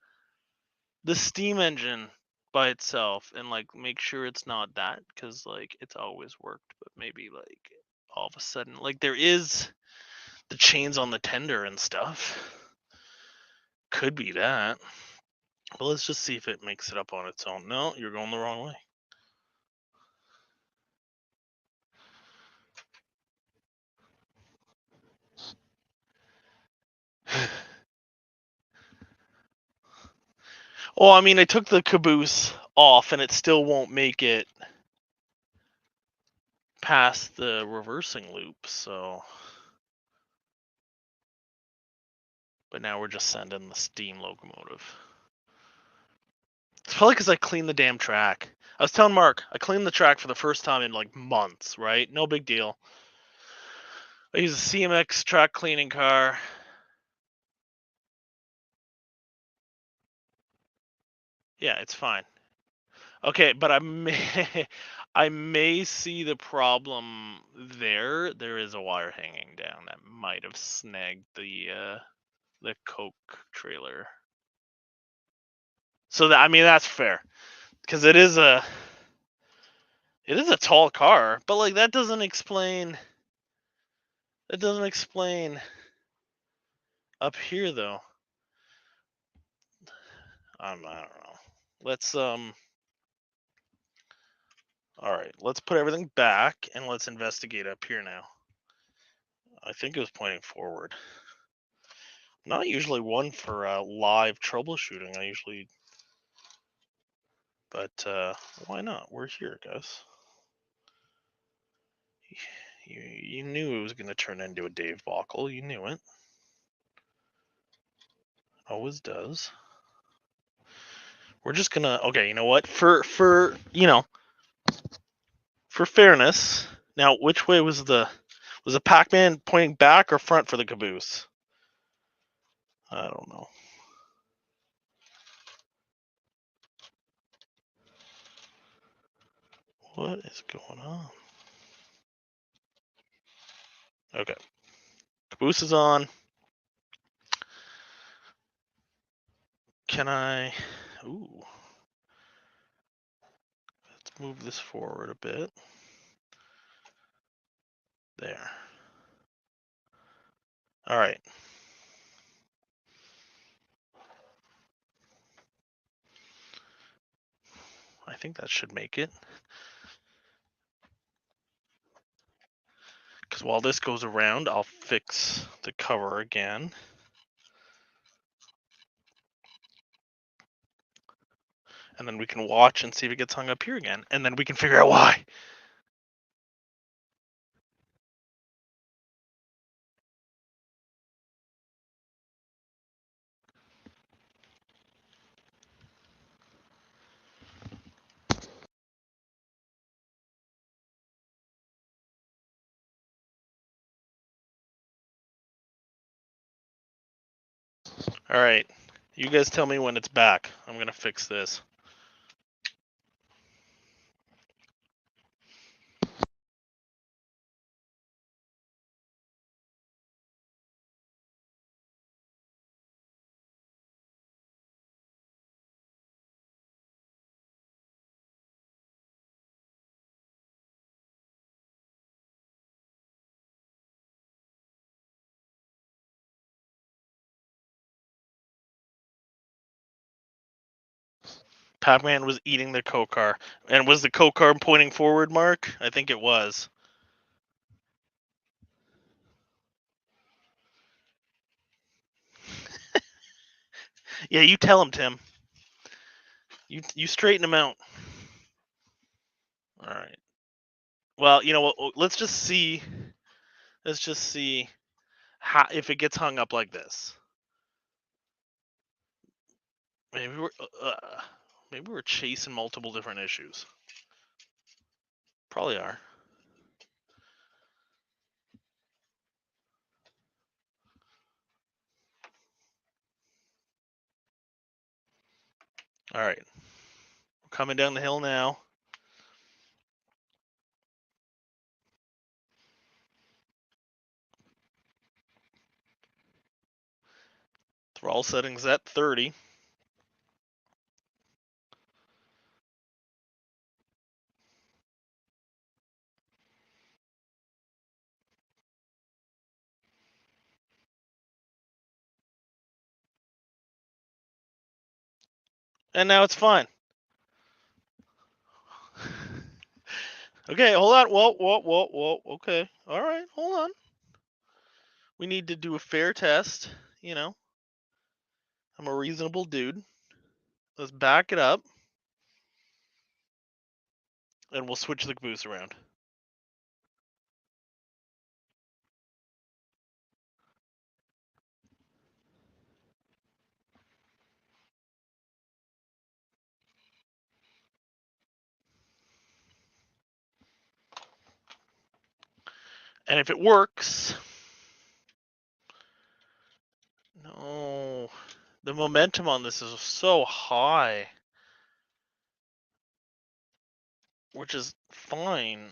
A: steam engine by itself and like make sure it's not that, because like it's always worked, but maybe like all of a sudden, like there is the chains on the tender and stuff. Could be that. But let's just see if it makes it up on its own. No, you're going the wrong way. Oh, I mean, I took the caboose off and it still won't make it past the reversing loop, so. But now we're just sending the steam locomotive. It's probably because I cleaned the damn track. I was telling Mark, I cleaned the track for the first time in like months, right? No big deal. I use a CMX track cleaning car. Yeah, it's fine. Okay, but I may I may see the problem there. There is a wire hanging down that might have snagged the Coke trailer. So that, I mean, that's fair, because it is a tall car, but like that doesn't explain up here though. I don't know. Let's all right, let's put everything back and let's investigate up here now. I think it was pointing forward. Not usually one for live troubleshooting. I usually, but why not? We're here, guys. You knew it was going to turn into a Dave Bockel. You knew it. Always does. We're just gonna. Okay, you know what? For fairness. Now, which way was the Pac-Man pointing back or front for the caboose? I don't know. What is going on? Okay. Caboose is on. Can I... Ooh. Let's move this forward a bit. There. All right. I think that should make it. Because while this goes around, I'll fix the cover again. And then we can watch and see if it gets hung up here again. And then we can figure out why. All right. You guys tell me when it's back. I'm going to fix this. Pac-Man was eating the Coke car. And was the Coke car pointing forward, Mark? I think it was. Yeah, you tell him, Tim. You straighten him out. All right. Well, you know what? Let's just see. Let's just see how if it gets hung up like this. Maybe we're chasing multiple different issues. Probably are. All right. We're coming down the hill now. Throttle settings at 30. And now it's fine. Okay, hold on. Whoa. Okay. All right, hold on. We need to do a fair test. You know, I'm a reasonable dude. Let's back it up. And we'll switch the caboose around. And if it works... No. The momentum on this is so high. Which is fine.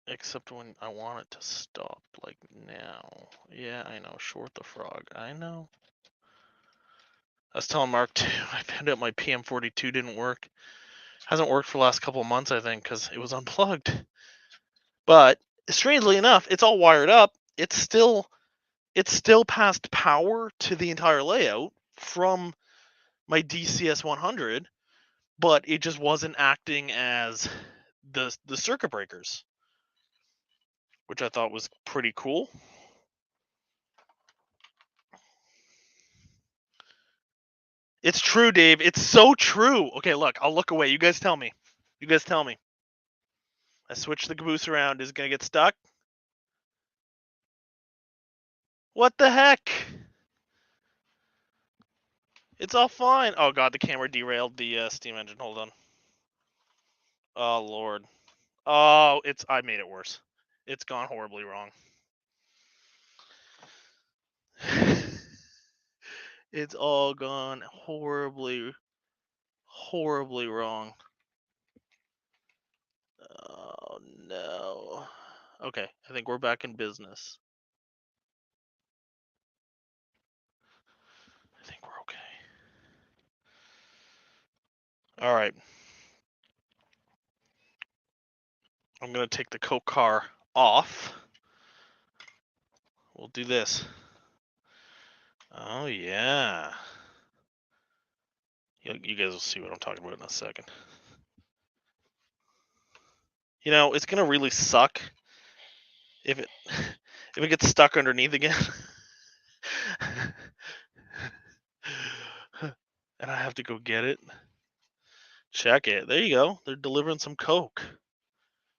A: Except when I want it to stop, like now. Yeah, I know. Short the frog. I know. I was telling Mark too. I found out my PM42 didn't work. Hasn't worked for the last couple of months, I think, because it was unplugged. But strangely enough, it's all wired up. It's still passed power to the entire layout from my DCS 100, but it just wasn't acting as the circuit breakers, which I thought was pretty cool. It's true, Dave. It's so true. Okay, look, I'll look away. You guys tell me. I switch the caboose around. Is it going to get stuck? What the heck? It's all fine. Oh god, the camera derailed the steam engine. Hold on. Oh lord. Oh, I made it worse. It's gone horribly wrong. It's all gone horribly wrong. Oh no. Okay, I think we're back in business. I think we're okay. All right. I'm going to take the Coke car off. We'll do this. Oh yeah. You guys will see what I'm talking about in a second. You know, it's going to really suck if it if it gets stuck underneath again. And I have to go get it. Check it. There you go. They're delivering some Coke.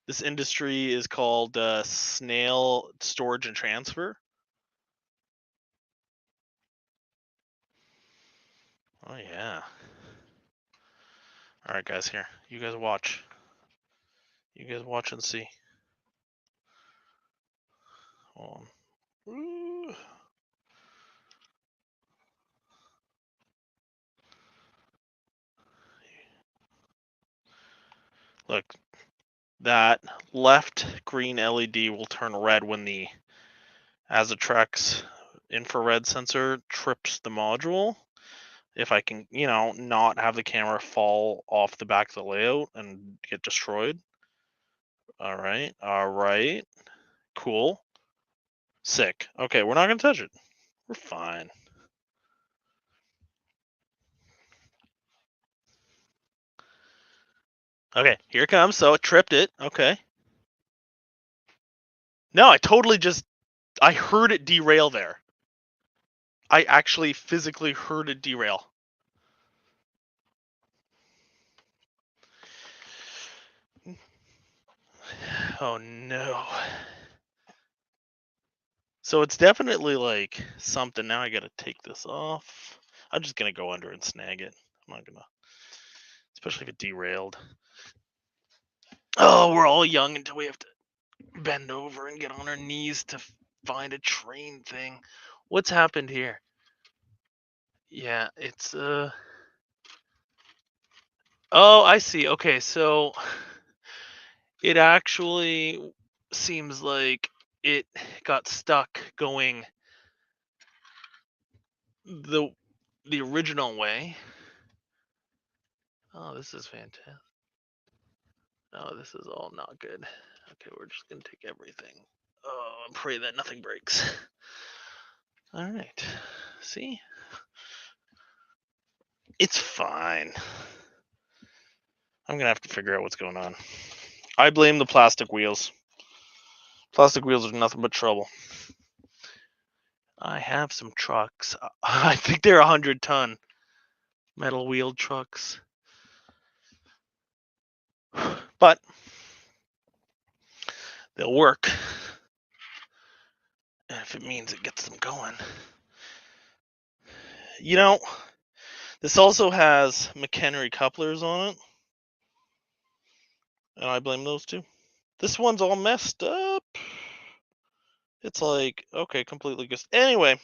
A: This industry is called snail storage and transfer. Oh yeah. All right, guys. Here, you guys watch. You guys watch and see. Hold on. Ooh. Look, that left green LED will turn red when the Azatrex infrared sensor trips the module. If I can, not have the camera fall off the back of the layout and get destroyed. All right. Cool. Sick. Okay, we're not going to touch it. We're fine. Okay, here it comes. So it tripped it. Okay. No, I heard it derail there. I actually physically heard it derail. Oh no. So it's definitely like something. Now I gotta take this off. I'm just gonna go under and snag it. I'm not gonna, especially if it derailed. Oh, we're all young until we have to bend over and get on our knees to find a train thing. What's happened here? Yeah, it's Oh, I see. Okay, so it actually seems like it got stuck going the original way. Oh, this is fantastic. Oh, this is all not good. Okay, we're just gonna take everything. Oh, and pray that nothing breaks. All right. See? It's fine. I'm gonna have to figure out what's going on. I blame the plastic wheels. Plastic wheels are nothing but trouble. I have some trucks. I think they're 100-ton metal wheeled trucks. But they'll work. And if it means it gets them going. You know, this also has McHenry couplers on it. And I blame those too. This one's all messed up. It's like, okay, completely just. Anyway,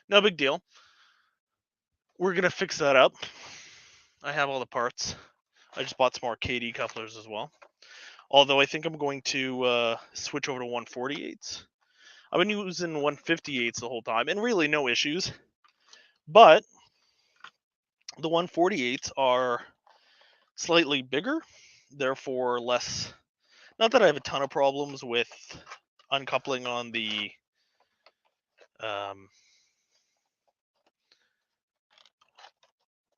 A: no big deal. We're going to fix that up. I have all the parts. I just bought some more KD couplers as well. Although I think I'm going to switch over to 148s. I've been using 158s the whole time, and really no issues. But the 148s are slightly bigger, therefore less. Not that I have a ton of problems with uncoupling on the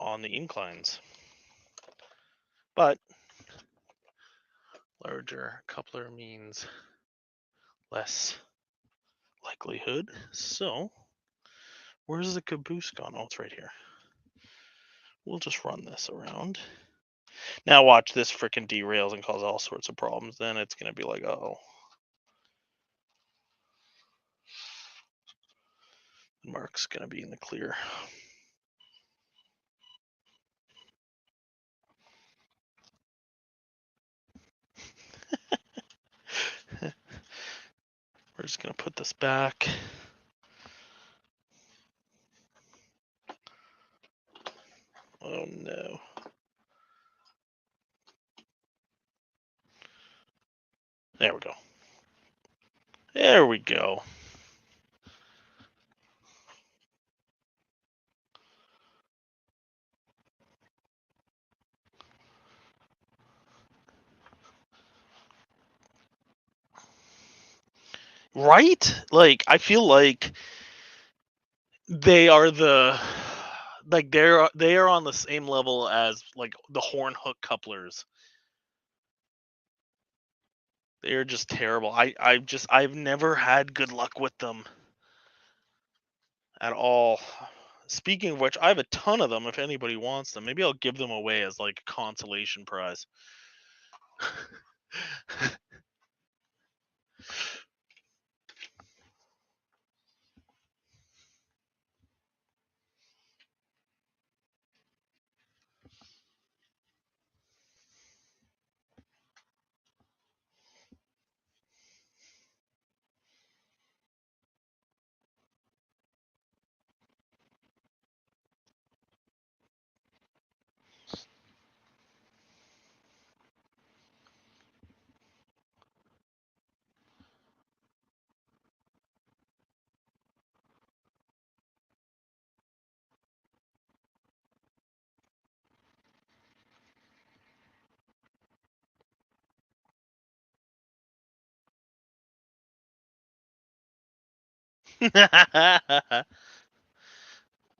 A: inclines, but larger coupler means less likelihood. So, where's the caboose gone? Oh, it's right here. We'll just run this around. Now watch this frickin' derails and cause all sorts of problems. Then it's gonna be like, oh. Mark's gonna be in the clear. We're just gonna put this back. Oh no. There we go. There we go. Right? Like, I feel like they are they are on the same level as like the horn hook couplers. They're just terrible. I've never had good luck with them at all. Speaking of which, I have a ton of them if anybody wants them. Maybe I'll give them away as like a consolation prize.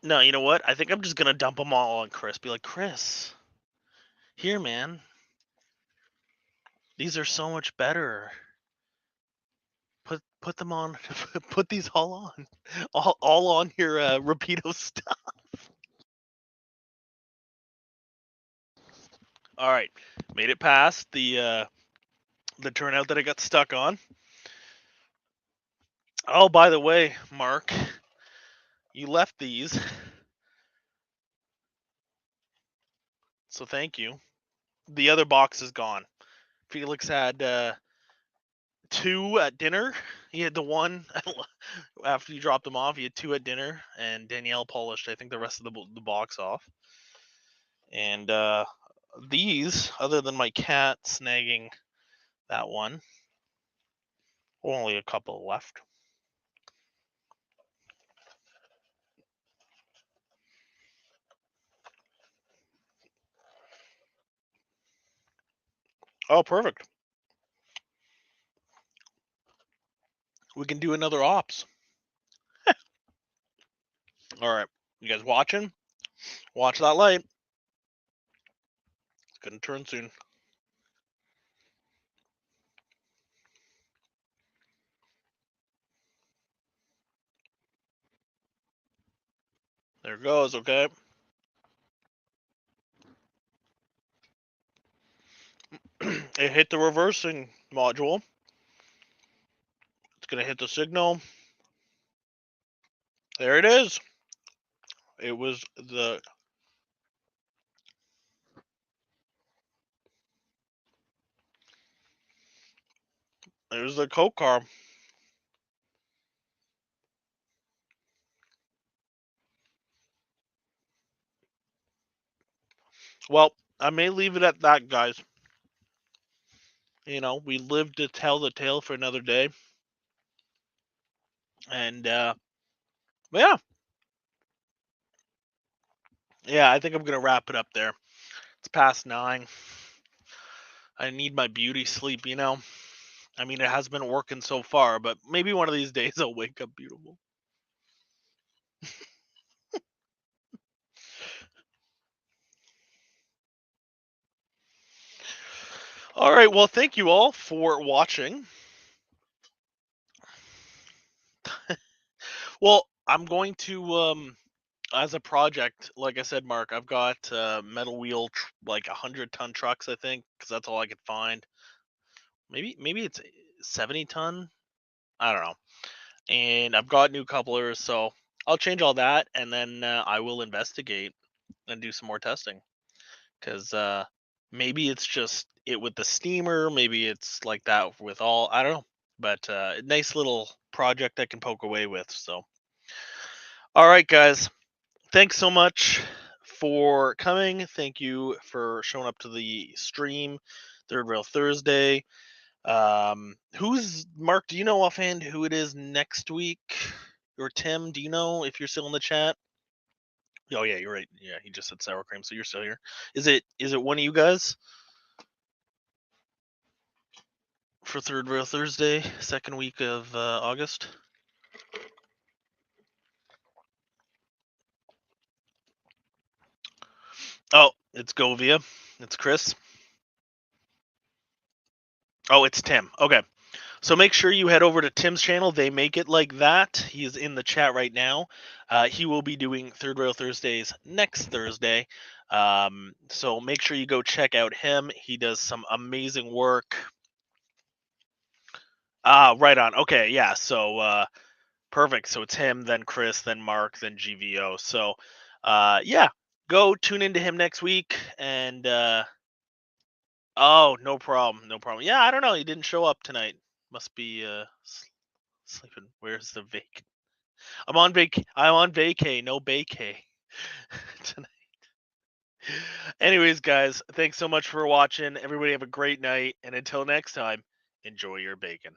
A: No, you know what? I think I'm just gonna dump them all on Chris. Be like, Chris, here, man. These are so much better. Put them on. Put these all on. All on your Rapido stuff. All right, made it past the turnout that I got stuck on. Oh, by the way, Mark, you left these, so thank you. The other box is gone. Felix had two at dinner. He had the one after you dropped them off. He had two at dinner, and Danielle polished, I think, the rest of the box off. And these, other than my cat snagging that one, only a couple left. Oh, perfect. We can do another ops. All right, you guys watching? Watch that light. It's gonna turn soon. There it goes. Okay. It hit the reversing module. It's gonna hit the signal. There it is. It was the Coke car. Well, I may leave it at that, guys. You know, we live to tell the tale for another day. And yeah. Yeah, I think I'm gonna wrap it up there. It's past 9. I need my beauty sleep, you know. I mean, it has been working so far, but maybe one of these days I'll wake up beautiful. All right, well, thank you all for watching. Well, I'm going to as a project, like I said, Mark, I've got metal wheel like 100-ton trucks, I think, because that's all I could find. Maybe it's 70-ton. I don't know. And I've got new couplers, so I'll change all that, and then I will investigate and do some more testing. Because maybe it's just it with the steamer. Maybe it's like that with all. I don't know. But nice little project I can poke away with. So, all right, guys. Thanks so much for coming. Thank you for showing up to the stream, Third Rail Thursday. Who's Mark? Do you know offhand who it is next week? Or Tim? Do you know if you're still in the chat? Oh yeah, you're right. Yeah, he just said sour cream, so you're still here. Is it one of you guys for Third Rail Thursday, second week of August? Oh, it's Govia. It's Chris. Oh, it's Tim. Okay. So make sure you head over to Tim's channel. They make it like that. He is in the chat right now. He will be doing Third Rail Thursdays next Thursday. So make sure you go check out him. He does some amazing work. Right on. Okay, yeah. So perfect. So it's him, then Chris, then Mark, then GVO. So yeah, go tune into him next week. And oh, no problem, no problem. Yeah, I don't know. He didn't show up tonight. Must be sleeping. Where's the vac? I'm on vacay. No vacay tonight. Anyways, guys, thanks so much for watching. Everybody have a great night, and until next time, enjoy your bacon.